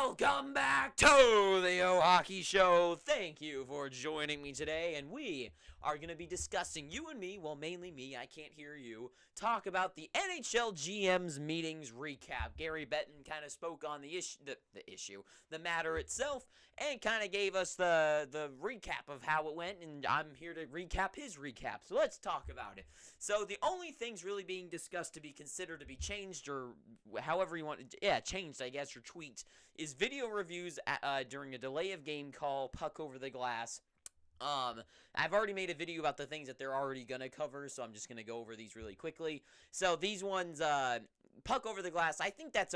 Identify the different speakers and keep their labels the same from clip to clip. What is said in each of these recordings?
Speaker 1: Welcome back to the O Hockey Show. Thank you for joining me today, and we are going to be discussing, you and me, well, mainly me, I can't hear you, talk about the NHL GM's meetings recap. Gary Bettman kind of spoke on the matter itself, and kind of gave us the recap of how it went, and I'm here to recap his recap. So let's talk about it. So the only things really being discussed to be considered to be changed, or however you want, changed, I guess, or tweaked, is video reviews during a delay of game call, puck over the glass. I've already made a video about the things that they're already going to cover, so I'm just going to go over these really quickly. So these ones, puck over the glass, I think that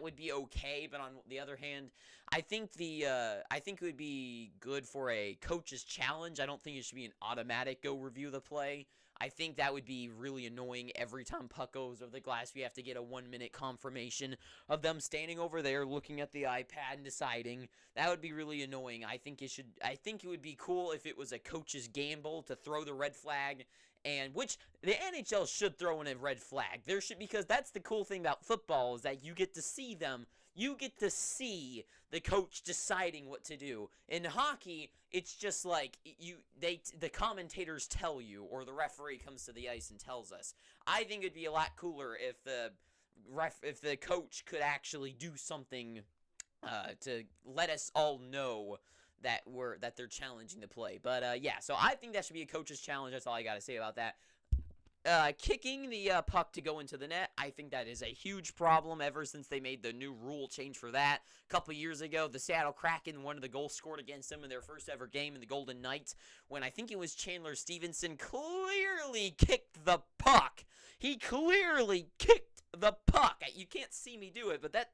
Speaker 1: would be okay, but on the other hand, I think it would be good for a coach's challenge. I don't think it should be an automatic go review the play. I think that would be really annoying. Every time puck goes over the glass, we have to get a 1-minute confirmation of them standing over there looking at the iPad and deciding. That would be really annoying. I think it would be cool if it was a coach's gamble to throw the red flag, and which the NHL should throw in a red flag. Because that's the cool thing about football, is that you get to see them. You get to see the coach deciding what to do. In hockey, it's just like the commentators tell you, or the referee comes to the ice and tells us. I think it'd be a lot cooler if the coach could actually do something to let us all know that they're challenging the play. But so I think that should be a coach's challenge. That's all I gotta say about that. Kicking the puck to go into the net, I think that is a huge problem ever since they made the new rule change for that. A couple years ago, the Seattle Kraken, one of the goals scored against them in their first ever game in the Golden Knights, when I think it was Chandler Stevenson clearly kicked the puck. He clearly kicked the puck. You can't see me do it, but that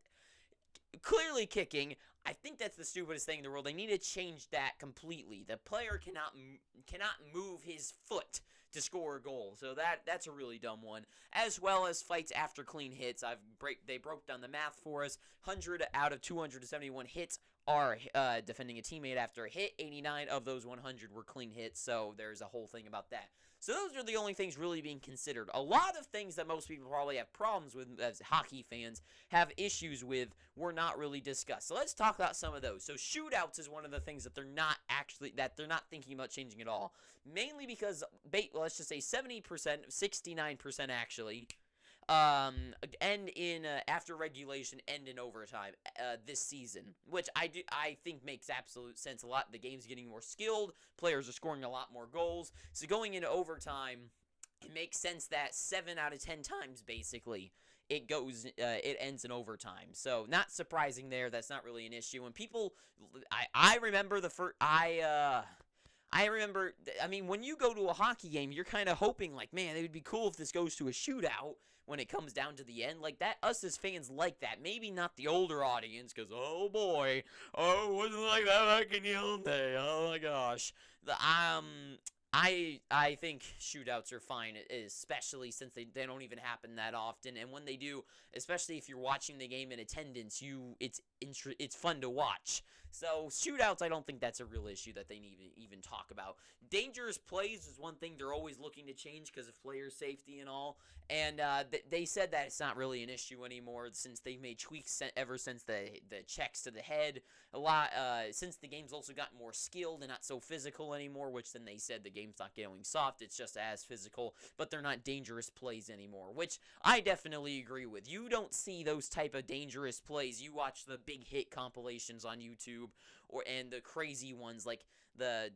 Speaker 1: clearly kicking, I think that's the stupidest thing in the world. They need to change that completely. The player cannot move his foot to score a goal. So that's a really dumb one. As well as fights after clean hits. They broke down the math for us. 100 out of 271 hits are defending a teammate after a hit. 89 of those 100 were clean hits. So there's a whole thing about that. So those are the only things really being considered. A lot of things that most people probably have problems with as hockey fans, have issues with, were not really discussed. So let's talk about some of those. So shootouts is one of the things that they're not thinking about changing at all. Mainly because, let's just say 70%, 69% actually, end in after regulation, end in overtime this season, which I think makes absolute sense. The game's getting more skilled, players are scoring a lot more goals, so going into overtime, it makes sense that 7 out of 10 times basically it ends in overtime. So not surprising there. That's not really an issue. And people, I remember when you go to a hockey game, you're kind of hoping, like, man, it would be cool if this goes to a shootout when it comes down to the end. Like that, us as fans like that. Maybe not the older audience, because, oh boy, it wasn't like that back in the old day. Oh my gosh. I think shootouts are fine, especially since they don't even happen that often. And when they do, especially if you're watching the game in attendance, it's fun to watch. So shootouts, I don't think that's a real issue that they need to even talk about. Dangerous plays is one thing they're always looking to change because of player safety and all. And they said that it's not really an issue anymore since they've made tweaks ever since the checks to the head. A lot since the game's also gotten more skilled and not so physical anymore, which then they said the game's not going soft, it's just as physical, but they're not dangerous plays anymore, which I definitely agree with. You don't see those type of dangerous plays. You watch the big hit compilations on YouTube and the crazy ones, like the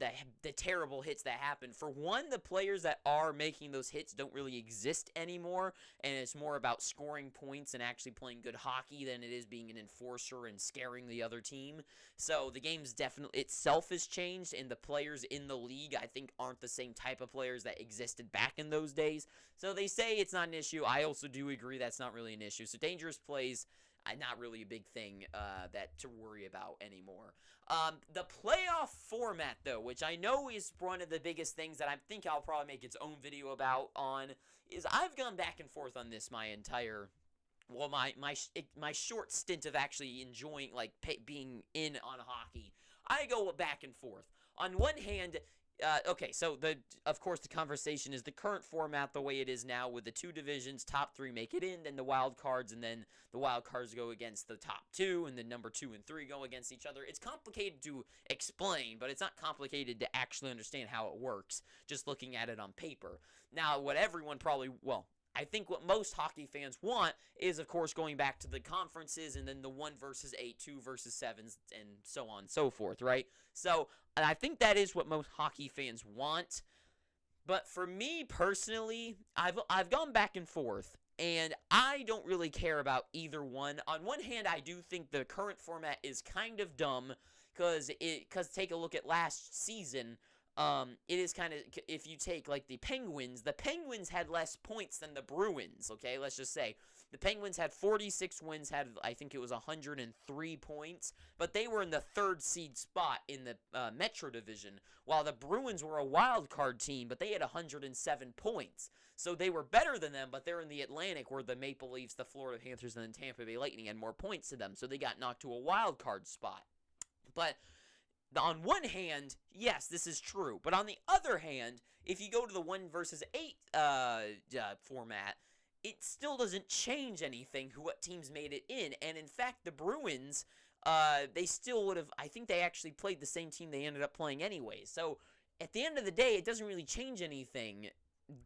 Speaker 1: terrible hits that happen. For one, the players that are making those hits don't really exist anymore, and it's more about scoring points and actually playing good hockey than it is being an enforcer and scaring the other team. So the game's definitely itself has changed, and the players in the league, I think, aren't the same type of players that existed back in those days. So they say it's not an issue. I also do agree that's not really an issue. So dangerous plays, not really a big thing that to worry about anymore. The playoff format, though, which I know is one of the biggest things that I think I'll probably make its own video about is I've gone back and forth on this my entire, my short stint of actually enjoying, being in on hockey. I go back and forth. On one hand, Okay, so of course the conversation is the current format the way it is now with the two divisions, top three make it in, then the wild cards, and then the wild cards go against the top two, and then number 2 and 3 go against each other. It's complicated to explain, but it's not complicated to actually understand how it works, just looking at it on paper. Now, what everyone probably, well, I think what most hockey fans want is, of course, going back to the conferences and then the 1 versus 8, 2 versus 7s, and so on and so forth, right? So, and I think that is what most hockey fans want. But for me personally, I've gone back and forth, and I don't really care about either one. On one hand, I do think the current format is kind of dumb because take a look at last season. It is kind of, if you take like the Penguins had less points than the Bruins, okay? Let's just say the Penguins had 46 wins, I think it was 103 points, but they were in the 3rd seed spot in the Metro Division, while the Bruins were a wild card team, but they had 107 points. So they were better than them, but they're in the Atlantic, where the Maple Leafs, the Florida Panthers, and the Tampa Bay Lightning had more points to them, so they got knocked to a wild card spot. But on one hand, yes, this is true. But on the other hand, if you go to the 1 versus 8 format, it still doesn't change anything what teams made it in. And in fact, the Bruins, they still would have, I think they actually played the same team they ended up playing anyway. So at the end of the day, it doesn't really change anything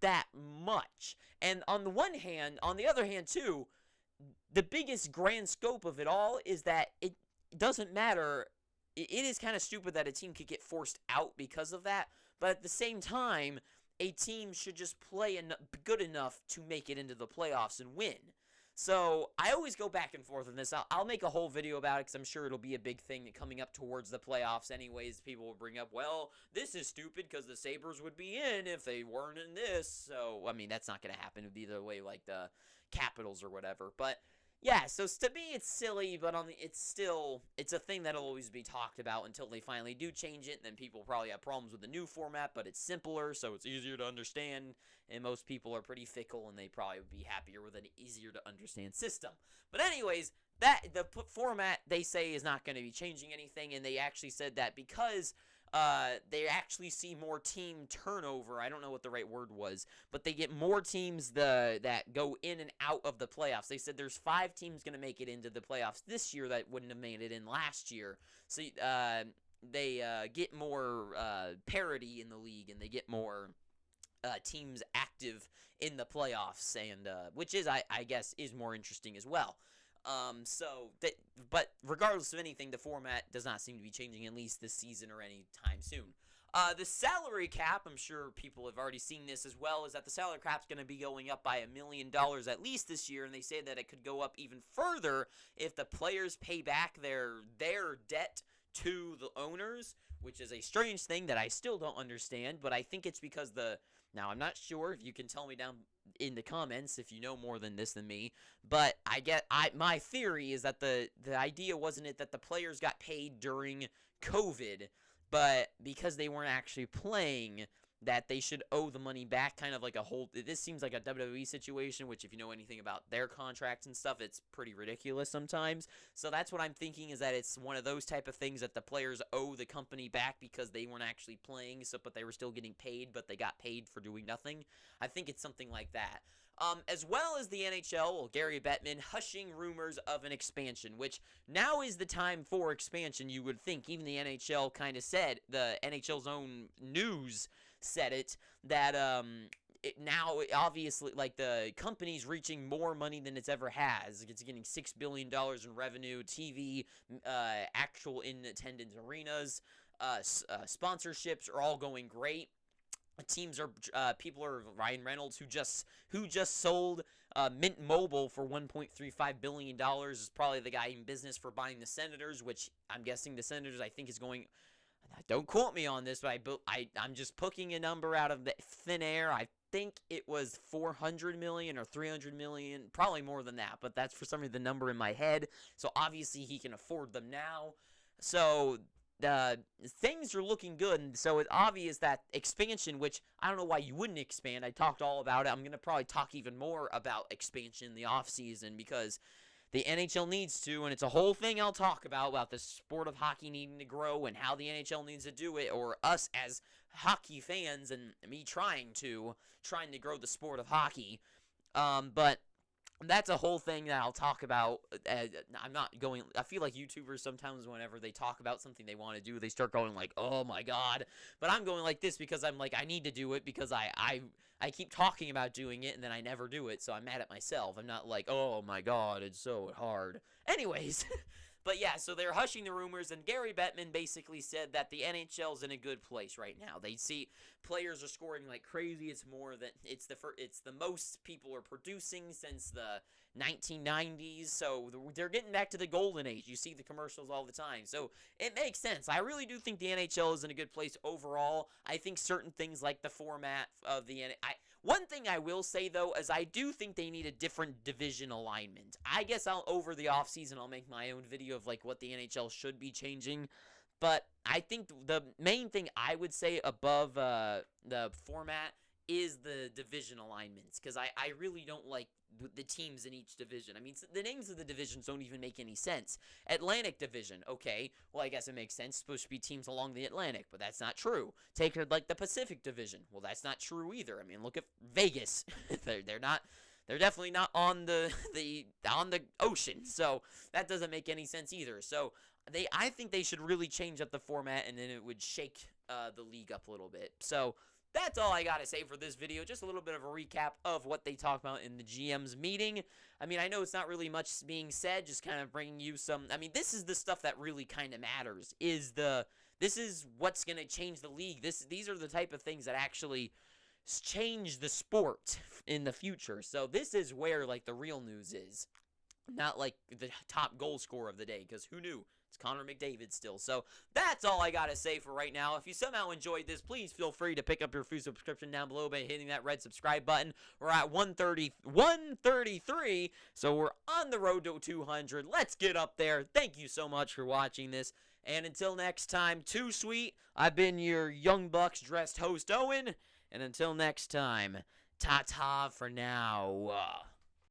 Speaker 1: that much. And on the other hand too, the biggest grand scope of it all is that it doesn't matter. It is kind of stupid that a team could get forced out because of that, but at the same time, a team should just play good enough to make it into the playoffs and win. So I always go back and forth on this. I'll make a whole video about it because I'm sure it'll be a big thing coming up towards the playoffs anyways. People will bring up, well, this is stupid because the Sabres would be in if they weren't in this. So, I mean, that's not going to happen either way, like the Capitals or whatever. But yeah, so to me it's silly, but it's a thing that'll always be talked about until they finally do change it, and then people probably have problems with the new format, but it's simpler, so it's easier to understand, and most people are pretty fickle, and they probably would be happier with an easier to understand system. But anyways, the format, they say, is not going to be changing anything, and they actually said that because they actually see more team turnover. I don't know what the right word was, but they get more teams that go in and out of the playoffs. They said there's 5 teams going to make it into the playoffs this year that wouldn't have made it in last year. So they get more parity in the league, and they get more teams active in the playoffs, and which is, I guess, is more interesting as well. But regardless of anything, the format does not seem to be changing, at least this season or any time soon. The salary cap, I'm sure people have already seen this as well, is that the salary cap's going to be going up by $1 million at least this year, and they say that it could go up even further if the players pay back their debt to the owners, which is a strange thing that I still don't understand, but I think it's because now I'm not sure, if you can tell me down in the comments if you know more than this than me, but my theory is that the idea wasn't it that the players got paid during COVID, but because they weren't actually playing, that they should owe the money back, kind of like this seems like a WWE situation, which if you know anything about their contracts and stuff, it's pretty ridiculous sometimes. So that's what I'm thinking, is that it's one of those type of things that the players owe the company back because they weren't actually playing, but they were still getting paid, but they got paid for doing nothing. I think it's something like that. As well as the NHL, Gary Bettman hushing rumors of an expansion, which now is the time for expansion, you would think. Even the NHL kind of said, the NHL's own news said it, that now obviously, like, the company's reaching more money than it's ever has. It's getting $6 billion in revenue, TV, actual in-attendance arenas, sponsorships are all going great. People are Ryan Reynolds, who just sold Mint Mobile for $1.35 billion, is probably the guy in business for buying the Senators, which I'm guessing the Senators, I think, is going, don't quote me on this, but I'm just picking a number out of the thin air. I think it was $400 million or $300 million, probably more than that, but that's for some reason the number in my head. So obviously he can afford them now. So things are looking good, and so it's obvious that expansion, which I don't know why you wouldn't expand. I talked all about it. I'm going to probably talk even more about expansion in the offseason, because the NHL needs to, and it's a whole thing I'll talk about the sport of hockey needing to grow and how the NHL needs to do it, or us as hockey fans and me trying to grow the sport of hockey. But that's a whole thing that I'll talk about. I'm not going. I feel like YouTubers sometimes, whenever they talk about something they want to do, they start going like, "Oh my god!" But I'm going like this because I'm like, I need to do it because I keep talking about doing it and then I never do it, so I'm mad at myself. I'm not like, "Oh my god, it's so hard." Anyways. But yeah, so they're hushing the rumors, and Gary Bettman basically said that the NHL's in a good place right now. They see players are scoring like crazy. It's more than it's the most people are producing since the 1990s. So they're getting back to the golden age. You see the commercials all the time. So it makes sense. I really do think the NHL is in a good place overall. I think certain things like the format of the one thing I will say, though, is I do think they need a different division alignment. I guess over the offseason, I'll make my own video of, like, what the NHL should be changing. But I think the main thing I would say above the format is the division alignments. Because I really don't like the teams in each division. I mean, the names of the divisions don't even make any sense. Atlantic Division, okay, well, I guess it makes sense. It's supposed to be teams along the Atlantic, but that's not true. Take like the Pacific Division. Well, that's not true either. I mean, look at Vegas. They're not. They're definitely not on the ocean, so that doesn't make any sense either. So I think they should really change up the format, and then it would shake the league up a little bit. So that's all I got to say for this video. Just a little bit of a recap of what they talked about in the GM's meeting. I mean, I know it's not really much being said, just kind of bringing you some. I mean, this is the stuff that really kind of matters. This is what's going to change the league. These are the type of things that actually change the sport in the future. So this is where, like, the real news is. Not like the top goal scorer of the day, because who knew? It's Connor McDavid still. So that's all I got to say for right now. If you somehow enjoyed this, please feel free to pick up your free subscription down below by hitting that red subscribe button. We're at 133, so we're on the road to 200. Let's get up there. Thank you so much for watching this. And until next time, too sweet, I've been your Young Bucks dressed host, Owen. And until next time, ta-ta for now.